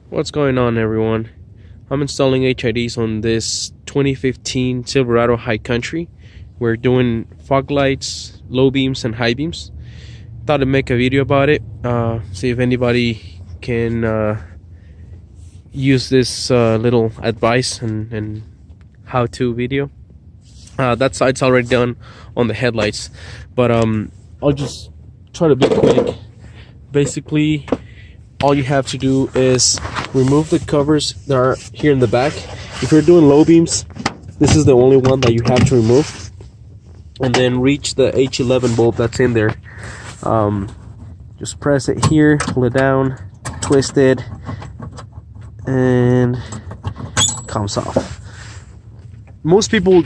What's going on, everyone? I'm installing HIDs on this 2015 Silverado High Country. We're doing fog lights, low beams and high beams. Thought I'd make a video about it, see if anybody can use this little advice and how-to video. That side's already done on the headlights, but I'll just try to be quick. Basically, all you have to do is remove the covers that are here in the back. If you're doing low beams, this is the only one that you have to remove, and then reach the H11 bulb that's in there. Just press it here, pull it down, twist it, and it comes off. Most people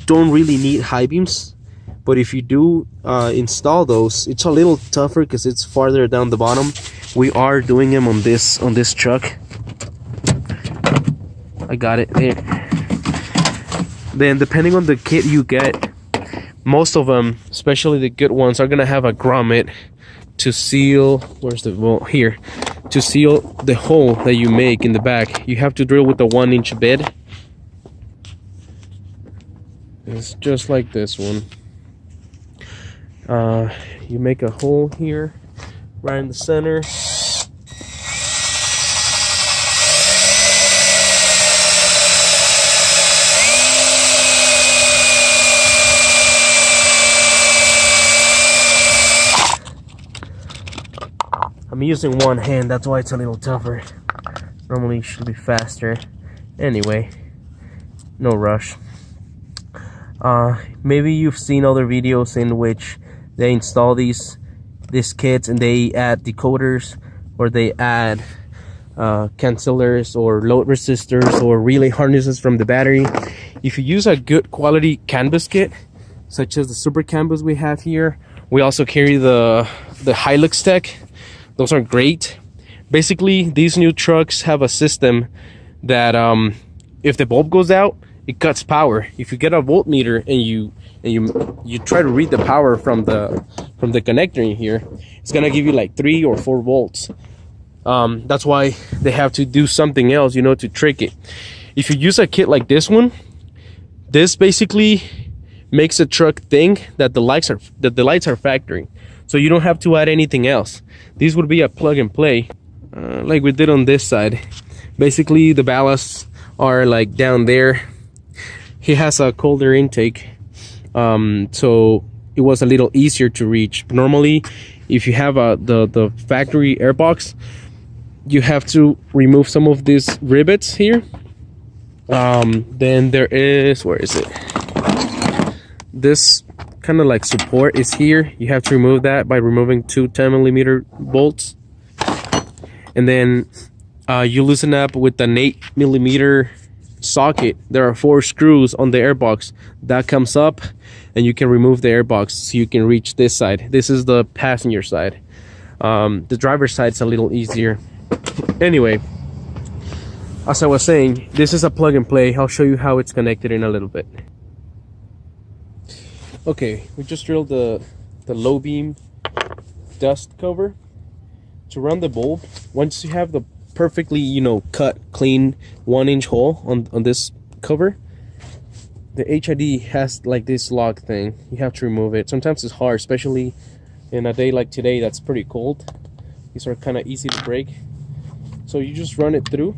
don't really need high beams, but if you do install those, it's a little tougher because it's farther down the bottom. We are doing them on this truck. I got it there. Then depending on the kit you get, most of them, especially the good ones, are gonna have a grommet to seal. Where's the well here? To seal the hole that you make in the back. You have to drill with a 1-inch bit. It's just like this one. You make a hole here, right in the center. I'm using one hand, that's why it's a little tougher. Normally it should be faster. Anyway, no rush. Maybe you've seen other videos in which they install these kits and they add decoders, or they add cancellers or load resistors or relay harnesses from the battery. If you use a good quality canvas kit, such as the super canvas we have here, we also carry the Hilux Tech. Those are great. Basically, these new trucks have a system that if the bulb goes out, it cuts power. If you get a voltmeter and you try to read the power from the connector in here, it's gonna give you like 3 or 4 volts. That's why they have to do something else, you know, to trick it. If you use a kit like this one, this basically makes a truck think that the lights are factory, so you don't have to add anything else. These would be a plug and play, like we did on this side. Basically, the ballasts are like down there. He has a colder intake, so it was a little easier to reach. Normally, if you have the factory airbox, you have to remove some of these rivets here. Then there is, where is it? This kind of like support is here. You have to remove that by removing 2 10mm bolts, and then you loosen up with an 8mm socket. There are 4 screws on the airbox that comes up, and you can remove the airbox so you can reach this side. This is the passenger side. The driver's side's a little easier. Anyway, as I was saying, this is a plug and play. I'll show you how it's connected in a little bit. Okay, we just drilled the low beam dust cover to run the bulb. Once you have the perfectly, you know, cut clean 1-inch hole on this cover, the HID has like this lock thing. You have to remove it. Sometimes it's hard, especially in a day like today that's pretty cold. These are kind of easy to break, so you just run it through.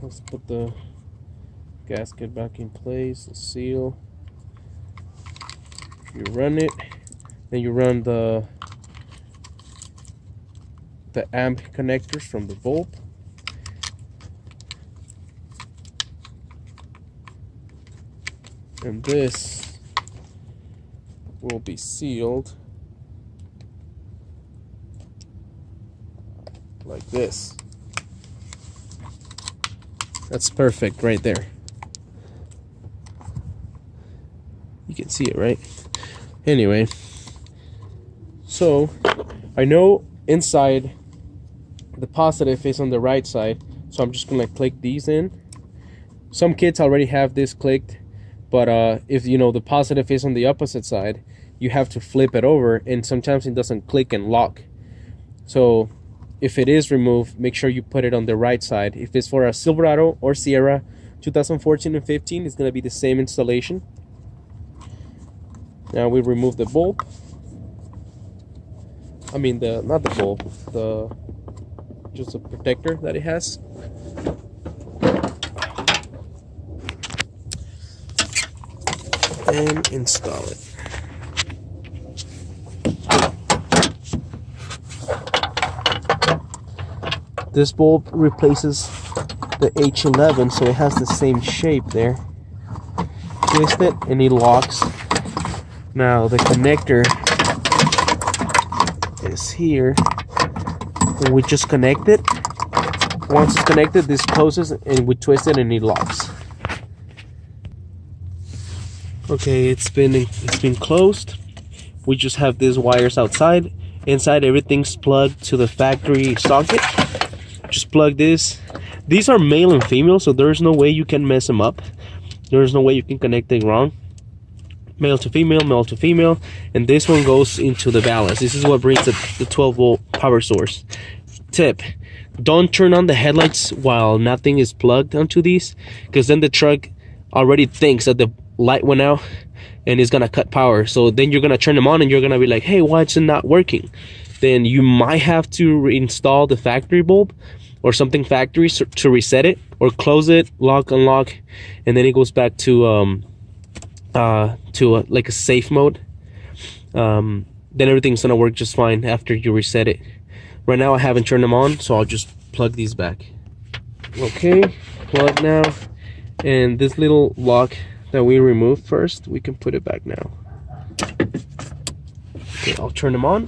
Let's put the gasket back in place, the seal. You run it, then you run the amp connectors from the bulb. And this will be sealed like this. That's perfect right there. You can see it, right? Anyway, so I know inside the positive is on the right side, so I'm just gonna click these in. Some kits already have this clicked, but if you know the positive is on the opposite side, you have to flip it over, and sometimes it doesn't click and lock. So if it is removed, make sure you put it on the right side. If it's for a Silverado or Sierra 2014 and 15, it's going to be the same installation. Now we remove the bulb. I mean not the bulb, just the protector that it has. And install it. This bulb replaces the H11, so it has the same shape there. Twist it and it locks. Now the connector is here. And we just connect it. Once it's connected, this closes and we twist it and it locks. Okay, it's been closed. We just have these wires outside. Inside, everything's plugged to the factory socket. Just plug this. These are male and female, so there's no way you can mess them up. There's no way you can connect it wrong. Male to female, and this one goes into the balance. This is what brings the 12-volt power source. Tip: don't turn on the headlights while nothing is plugged onto these, because then the truck already thinks that the light went out and it's gonna cut power. So then you're gonna turn them on and you're gonna be like, hey, why is it not working? Then you might have to reinstall the factory bulb or something factory to reset it, or close it, lock, unlock, and then it goes back to like a safe mode. Then everything's gonna work just fine after you reset it. Right now I haven't turned them on, so I'll just plug these back. Okay, plug now, and this little lock that we removed first, we can put it back now. Okay, I'll turn them on.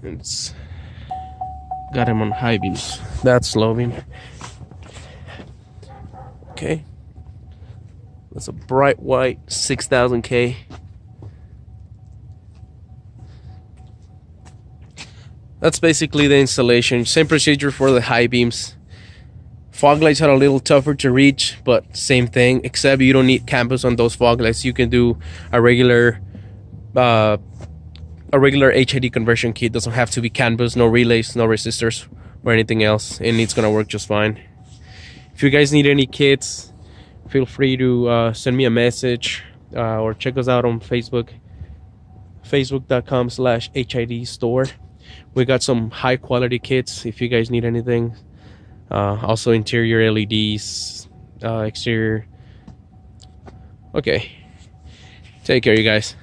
It's got him on high beams. That's low beam. Okay. That's a bright white 6000K. That's basically the installation. Same procedure for the high beams. Fog lights are a little tougher to reach, but same thing, except you don't need campus on those fog lights. You can do a regular HID conversion kit. Doesn't have to be campus, no relays, no resistors or anything else, and it's gonna work just fine. If you guys need any kits, feel free to send me a message or check us out on Facebook, facebook.com/HID store. We got some high quality kits if you guys need anything. Also interior LEDs, exterior. Okay, take care, you guys.